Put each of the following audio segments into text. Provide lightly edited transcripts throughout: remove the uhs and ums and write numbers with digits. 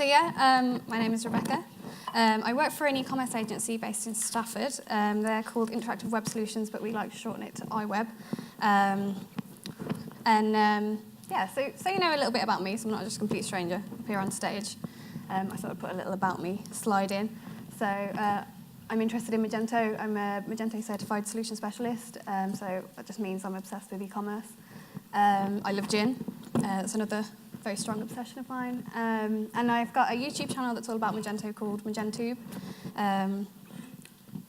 My name is Rebecca. I work for an e-commerce agency based in Stafford. They're called Interactive Web Solutions, but we like to shorten it to iWeb. So you know a little bit about me, so I'm not just a complete stranger up here on stage. I thought I'd put a little about me slide in. So I'm interested in Magento. I'm a Magento certified solution specialist, so that just means I'm obsessed with e-commerce. I love gin. That's another very strong obsession of mine. And I've got a YouTube channel that's all about Magento called MagenTube. I'm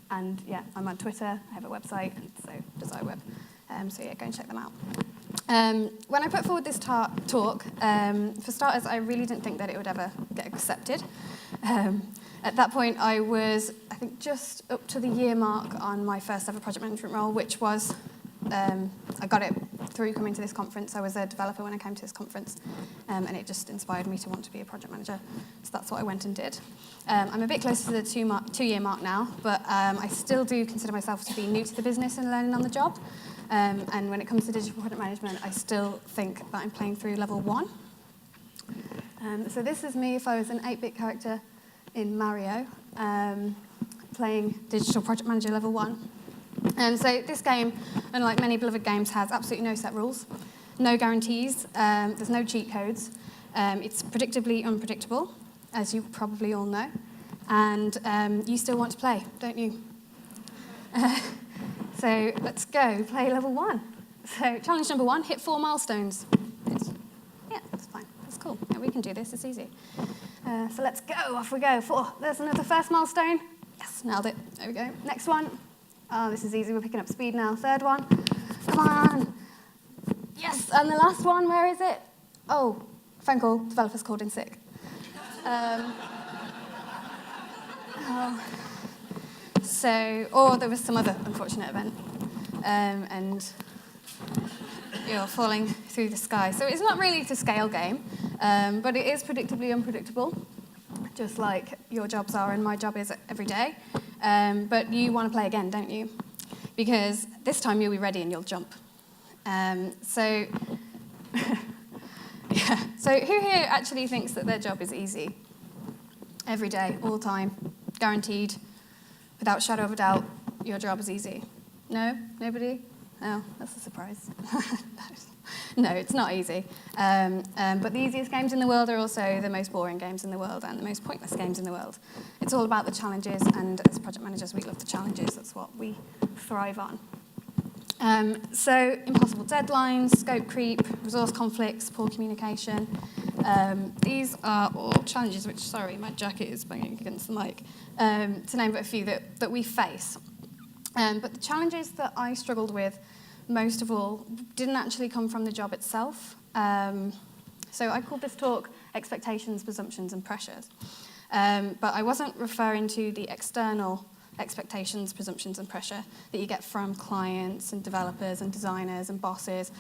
on Twitter. I have a website, and so does iWeb. Go and check them out. When I put forward this talk, for starters, I really didn't think that it would ever get accepted. At that point, I was, I think, just up to the year mark on my first ever project management role, which was, I got it through coming to this conference. I was a developer when I came to this conference, and it just inspired me to want to be a project manager. So that's what I went and did. I'm a bit closer to the two-year mark now, but I still do consider myself to be new to the business and learning on the job. And when it comes to digital project management, I still think that I'm playing through level 1. So this is me if I was an 8-bit character in Mario, playing digital project manager level 1. So this game, unlike many beloved games, has absolutely no set rules, no guarantees, there's no cheat codes. It's predictably unpredictable, as you probably all know. And you still want to play, don't you? So let's go, play level 1. So challenge number 1, hit 4 milestones. That's fine, that's cool. Yeah, we can do this, it's easy. So let's go, off we go. 4, there's another first milestone. Yes, nailed it, there we go. Next one. Oh, this is easy, we're picking up speed now. Third one, come on. Yes, and the last one, where is it? Oh, phone call, developer's called in sick. Or there was some other unfortunate event, and you're falling through the sky. So it's not really a scale game, but it is predictably unpredictable, just like your jobs are and my job is every day. But you want to play again, don't you? Because this time you'll be ready and you'll jump. So who here actually thinks that their job is easy? Every day, all the time, guaranteed, without a shadow of a doubt, your job is easy. No? Nobody? Oh, that's a surprise. No, it's not easy. But the easiest games in the world are also the most boring games in the world and the most pointless games in the world. It's all about the challenges, and as project managers, we love the challenges. That's what we thrive on. So impossible deadlines, scope creep, resource conflicts, poor communication. These are all challenges which, sorry, my jacket is banging against the mic, to name but a few that we face. But the challenges that I struggled with most of all didn't actually come from the job itself. So I called this talk Expectations, Presumptions and Pressures. But I wasn't referring to the external expectations, presumptions and pressure that you get from clients and developers and designers and bosses,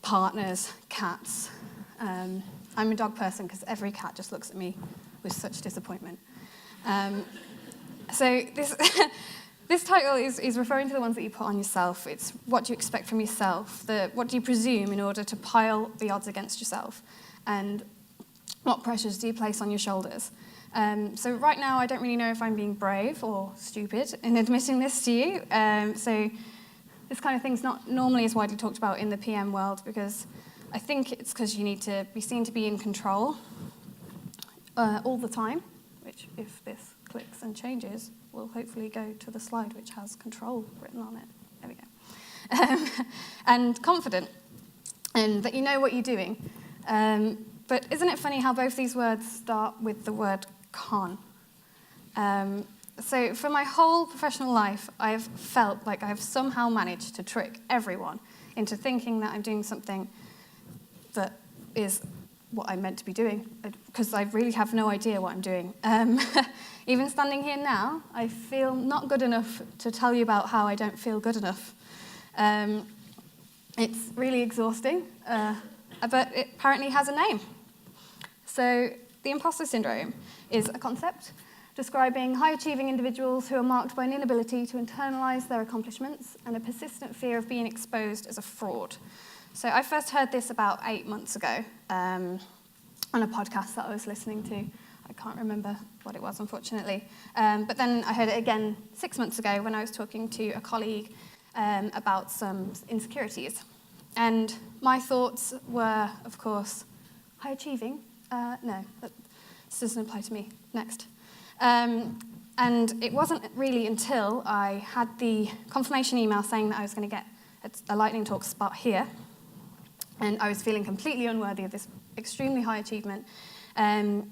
partners, cats. I'm a dog person because every cat just looks at me with such disappointment. So this title is referring to the ones that you put on yourself. It's what do you expect from yourself, what do you presume in order to pile the odds against yourself, and what pressures do you place on your shoulders. So right now I don't really know if I'm being brave or stupid in admitting this to you. So this kind of thing's not normally as widely talked about in the PM world, because I think it's because you need to be seen to be in control all the time, which if this clicks and changes, will hopefully go to the slide which has control written on it. There we go. And confident, and that you know what you're doing. But isn't it funny how both these words start with the word con? So for my whole professional life, I've felt like I've somehow managed to trick everyone into thinking that I'm doing something that is what I'm meant to be doing, because I really have no idea what I'm doing. Even standing here now, I feel not good enough to tell you about how I don't feel good enough. It's really exhausting, but it apparently has a name. So the imposter syndrome is a concept describing high-achieving individuals who are marked by an inability to internalize their accomplishments and a persistent fear of being exposed as a fraud. So I first heard this about 8 months ago on a podcast that I was listening to. I can't remember what it was, unfortunately. But then I heard it again 6 months ago when I was talking to a colleague about some insecurities. And my thoughts were, of course, high achieving. No, this doesn't apply to me. Next. And it wasn't really until I had the confirmation email saying that I was going to get a lightning talk spot here, and I was feeling completely unworthy of this extremely high achievement, and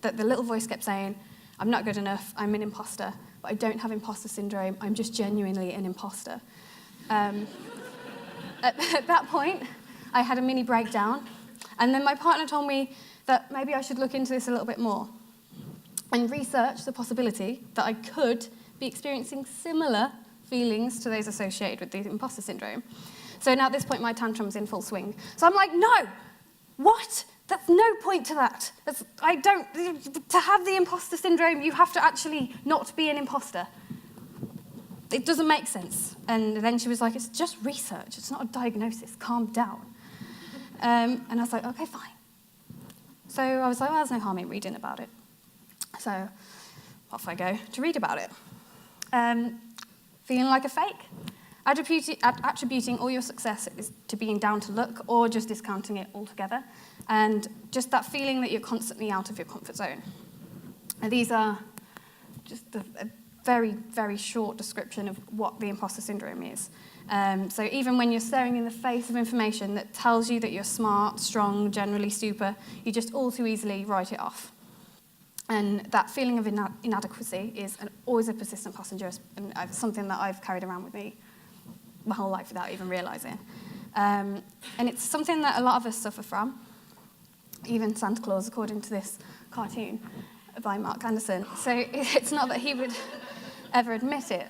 that the little voice kept saying, I'm not good enough, I'm an imposter, but I don't have imposter syndrome, I'm just genuinely an imposter. At that point, I had a mini breakdown, and then my partner told me that maybe I should look into this a little bit more and research the possibility that I could be experiencing similar feelings to those associated with the imposter syndrome. So now at this point, my tantrum's in full swing. So I'm like, no, what? That's no point to that. To have the imposter syndrome, you have to actually not be an imposter. It doesn't make sense. And then she was like, it's just research. It's not a diagnosis. Calm down. And I was like, okay, fine. So I was like, well, there's no harm in reading about it. So off I go to read about it. Feeling like a fake. Attributing all your success to being down to luck or just discounting it altogether. And just that feeling that you're constantly out of your comfort zone. And these are just a very, very short description of what the imposter syndrome is. So even when you're staring in the face of information that tells you that you're smart, strong, generally super, you just all too easily write it off. And that feeling of inadequacy is always a persistent passenger, and something that I've carried around with me my whole life without even realising. And it's something that a lot of us suffer from, even Santa Claus, according to this cartoon by Mark Anderson. So it's not that he would ever admit it,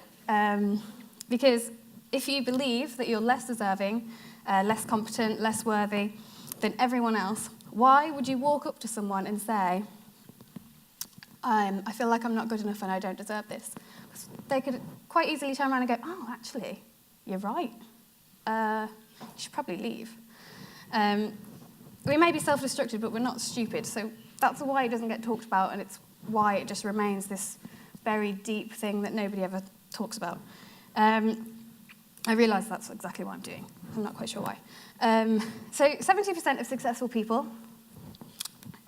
because if you believe that you're less deserving, less competent, less worthy than everyone else, why would you walk up to someone and say, I feel like I'm not good enough and I don't deserve this? They could quite easily turn around and go, oh, actually, you're right. You should probably leave. We may be self-destructive, but we're not stupid. So that's why it doesn't get talked about, and it's why it just remains this very deep thing that nobody ever talks about. I realise that's exactly what I'm doing. I'm not quite sure why. So 70% of successful people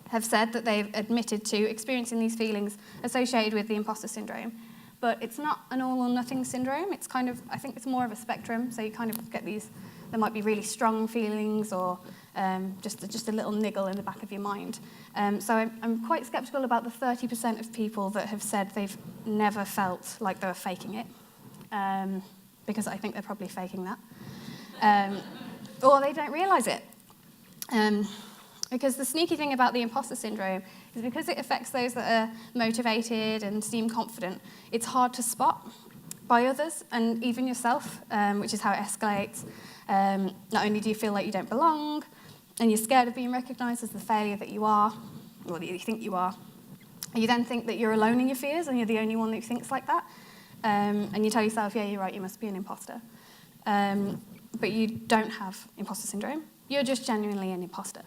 have said that they've admitted to experiencing these feelings associated with the imposter syndrome. But it's not an all or nothing syndrome. It's kind of, I think it's more of a spectrum. So you kind of get these, there might be really strong feelings or just a little niggle in the back of your mind. So I'm quite sceptical about the 30% of people that have said they've never felt like they were faking it, because I think they're probably faking that. Or they don't realise it. Because the sneaky thing about the imposter syndrome is because it affects those that are motivated and seem confident, it's hard to spot by others and even yourself, which is how it escalates. Not only do you feel like you don't belong, and you're scared of being recognised as the failure that you are, or that you think you are, you then think that you're alone in your fears and you're the only one who thinks like that. And you tell yourself, yeah, you're right, you must be an imposter. But you don't have imposter syndrome. You're just genuinely an imposter.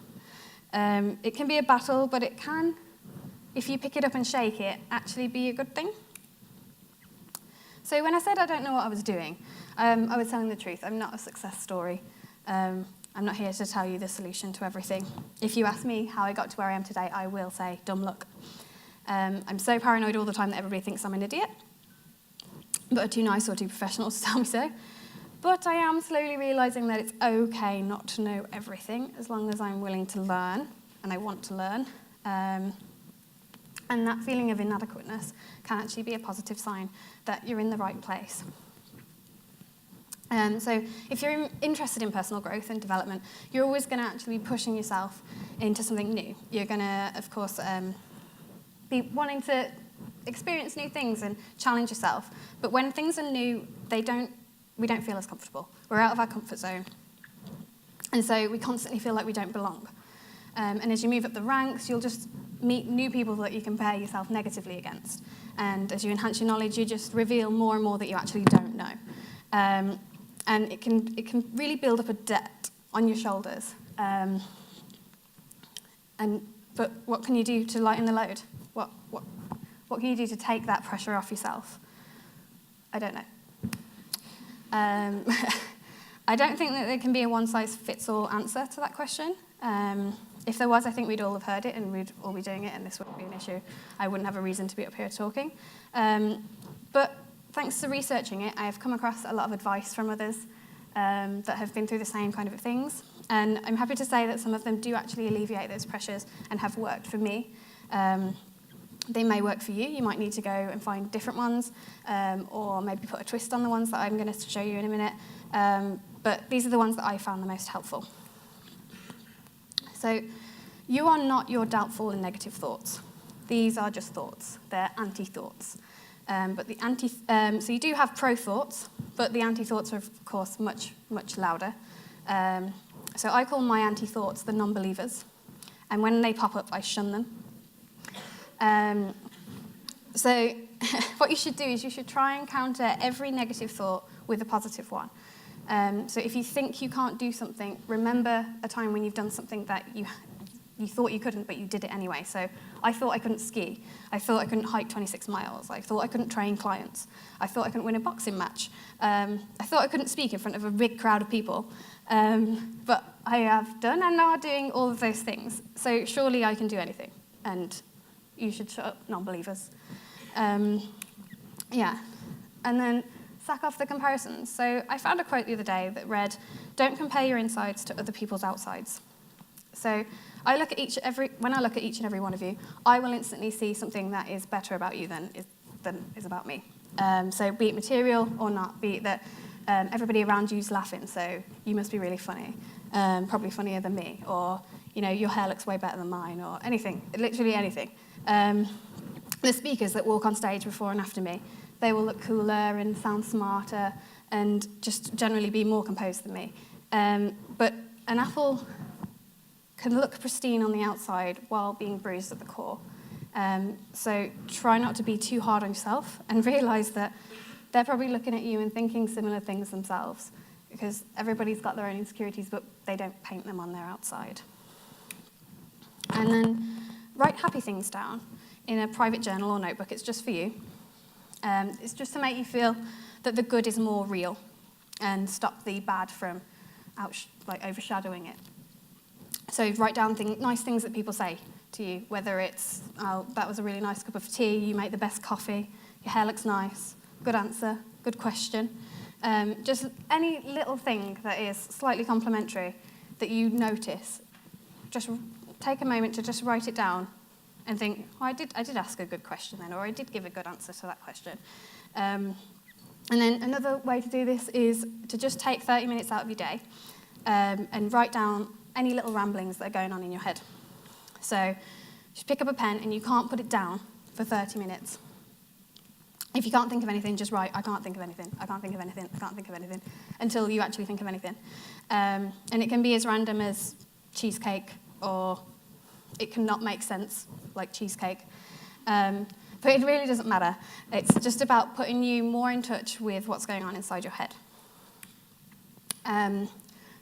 It can be a battle, but it can, if you pick it up and shake it, actually be a good thing. So when I said I don't know what I was doing, I was telling the truth. I'm not a success story. I'm not here to tell you the solution to everything. If you ask me how I got to where I am today, I will say dumb luck. I'm so paranoid all the time that everybody thinks I'm an idiot, but are too nice or too professional to tell me so. But I am slowly realising that it's okay not to know everything as long as I'm willing to learn, and I want to learn. And that feeling of inadequateness can actually be a positive sign that you're in the right place. So if you're interested in personal growth and development, you're always going to actually be pushing yourself into something new. You're going to, of course, be wanting to experience new things and challenge yourself. But when things are new, we don't feel as comfortable. We're out of our comfort zone. And so we constantly feel like we don't belong. And as you move up the ranks, you'll just meet new people that you compare yourself negatively against. And as you enhance your knowledge, you just reveal more and more that you actually don't know. And it can really build up a debt on your shoulders. But what can you do to lighten the load? What can you do to take that pressure off yourself? I don't know. I don't think that there can be a one-size-fits-all answer to that question. If there was, I think we'd all have heard it and we'd all be doing it and this wouldn't be an issue. I wouldn't have a reason to be up here talking. But thanks to researching it, I have come across a lot of advice from others that have been through the same kind of things. And I'm happy to say that some of them do actually alleviate those pressures and have worked for me. They may work for you. You might need to go and find different ones or maybe put a twist on the ones that I'm going to show you in a minute. But these are the ones that I found the most helpful. So you are not your doubtful and negative thoughts. These are just thoughts. They're anti-thoughts. So you do have pro-thoughts, but the anti-thoughts are, of course, much, much louder. So I call my anti-thoughts the non-believers. And when they pop up, I shun them. So what you should do is you should try and counter every negative thought with a positive one. So if you think you can't do something, remember a time when you've done something that you thought you couldn't, but you did it anyway. So I thought I couldn't ski. I thought I couldn't hike 26 miles. I thought I couldn't train clients. I thought I couldn't win a boxing match. I thought I couldn't speak in front of a big crowd of people. But I have done and are doing all of those things. So surely I can do anything. And you should shut up, non-believers. Yeah. And then sack off the comparisons. So I found a quote the other day that read, "Don't compare your insides to other people's outsides." So when I look at each and every one of you, I will instantly see something that is better about you than is about me. So be it material or not, be it that everybody around you is laughing, so you must be really funny, probably funnier than me, or your hair looks way better than mine, or anything, literally anything. The speakers that walk on stage before and after me, they will look cooler and sound smarter and just generally be more composed than me. But an apple can look pristine on the outside while being bruised at the core. So try not to be too hard on yourself and realise that they're probably looking at you and thinking similar things themselves, because everybody's got their own insecurities, but they don't paint them on their outside. And then write happy things down in a private journal or notebook. It's just for you. It's just to make you feel that the good is more real and stop the bad from overshadowing it. So write down nice things that people say to you, whether it's, "Oh, that was a really nice cup of tea, you make the best coffee, your hair looks nice, good answer, good question." Just any little thing that is slightly complimentary that you notice, just take a moment to just write it down and think, "Oh, I did ask a good question then, or I did give a good answer to that question." And then another way to do this is to just take 30 minutes out of your day and write down any little ramblings that are going on in your head. So just pick up a pen and you can't put it down for 30 minutes. If you can't think of anything, just write, "I can't think of anything, I can't think of anything, I can't think of anything," until you actually think of anything. And it can be as random as cheesecake, or it can not make sense, like cheesecake. But it really doesn't matter. It's just about putting you more in touch with what's going on inside your head.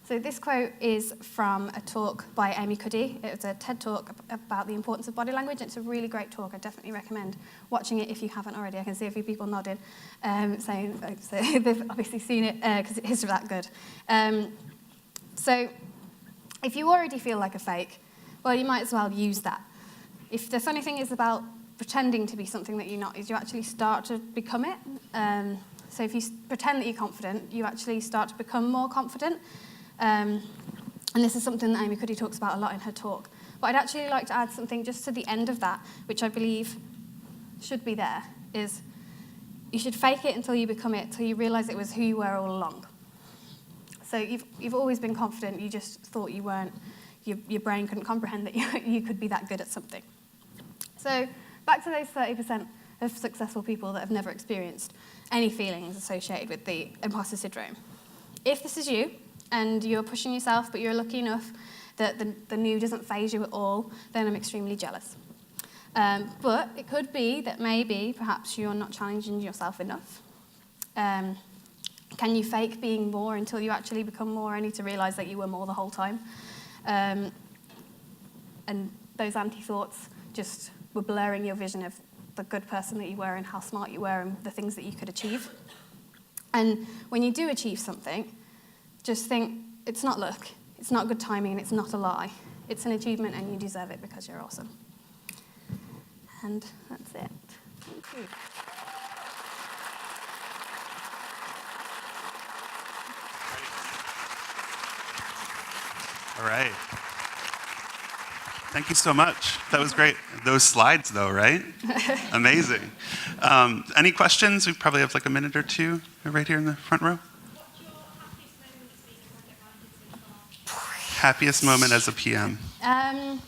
So this quote is from a talk by Amy Cuddy. It was a TED talk about the importance of body language. It's a really great talk. I definitely recommend watching it if you haven't already. I can see a few people nodding, saying so they've obviously seen it because it is that good. So if you already feel like a fake, well, you might as well use that. If the funny thing is about pretending to be something that you're not, is you actually start to become it. So if you pretend that you're confident, you actually start to become more confident. And this is something that Amy Cuddy talks about a lot in her talk. But I'd actually like to add something just to the end of that, which I believe should be there, is you should fake it until you become it, till you realise it was who you were all along. So you've always been confident, you just thought you weren't, your brain couldn't comprehend that you could be that good at something. So back to those 30% of successful people that have never experienced any feelings associated with the imposter syndrome. If this is you, and you're pushing yourself, but you're lucky enough that the new doesn't faze you at all, then I'm extremely jealous. But it could be that maybe, perhaps you're not challenging yourself enough. Can you fake being more until you actually become more, only to realise that you were more the whole time? And those anti-thoughts just were blurring your vision of the good person that you were and how smart you were and the things that you could achieve. And when you do achieve something, just think, it's not luck, it's not good timing, and it's not a lie. It's an achievement and you deserve it because you're awesome. And that's it. Thank you. All right. Thank you so much. That was great. Those slides, though, right? Amazing. Any questions? We probably have like a minute or two right here in the front row. What's your Happiest happiest moment as being a project manager so far? moment as a PM?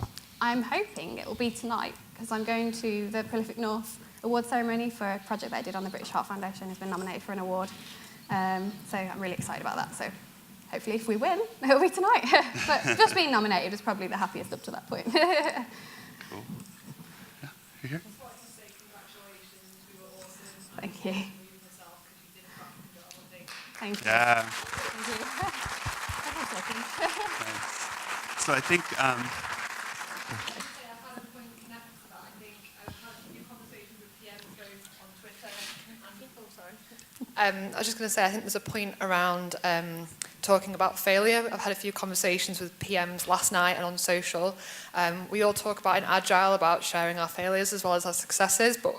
I'm hoping it will be tonight because I'm going to the Prolific North award ceremony for a project that I did on the British Heart Foundation. It's been nominated for an award. So I'm really excited about that. So hopefully if we win, it'll be tonight. But just being nominated is probably the happiest up to that point. Cool. Yeah, you here? Just wanted to say congratulations, you were awesome. Thank you. I believe in myself because you did a cracking job, I think. Thank you. Yeah. Thank you. Nice. So I think, I've had a point connected to that. I think I've had a few conversations with PMs both on Twitter and people, I was just going to say, I think there's a point around talking about failure. I've had a few conversations with PMs last night and on social. We all talk about in Agile about sharing our failures as well as our successes, but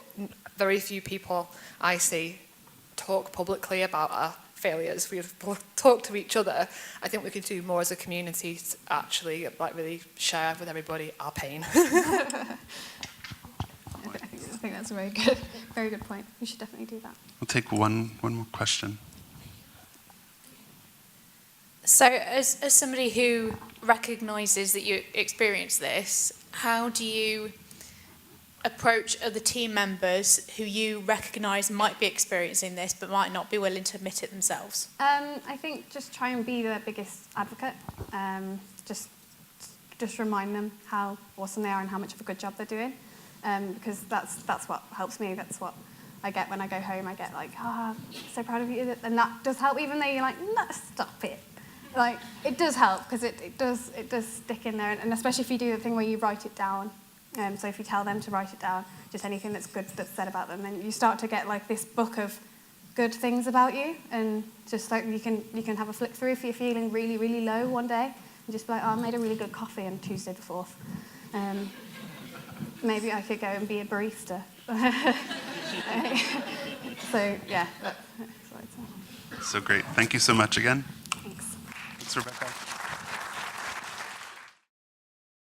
very few people I see talk publicly about our failures. We talk to each other. I think we could do more as a community to actually like really share with everybody our pain. I think that's a very good point. We should definitely do that. we'll take one more question. So as somebody who recognises that you experience this, how do you approach other team members who you recognise might be experiencing this but might not be willing to admit it themselves? I think just try and be the biggest advocate. Just remind them how awesome they are and how much of a good job they're doing. Because that's what helps me. That's what I get when I go home. I get like, so proud of you. And that does help, even though you're like, no, stop it. Like, it does help because it does stick in there. And especially if you do the thing where you write it down. So if you tell them to write it down, just anything that's good that's said about them, then you start to get like this book of good things about you. And just like you can have a flick through if you're feeling really, really low one day. And just be like, I made a really good coffee on Tuesday the 4th. Maybe I could go and be a barista. So, yeah, that's what I'd say. So great. Thank you so much again. Thanks. Thanks, Rebecca.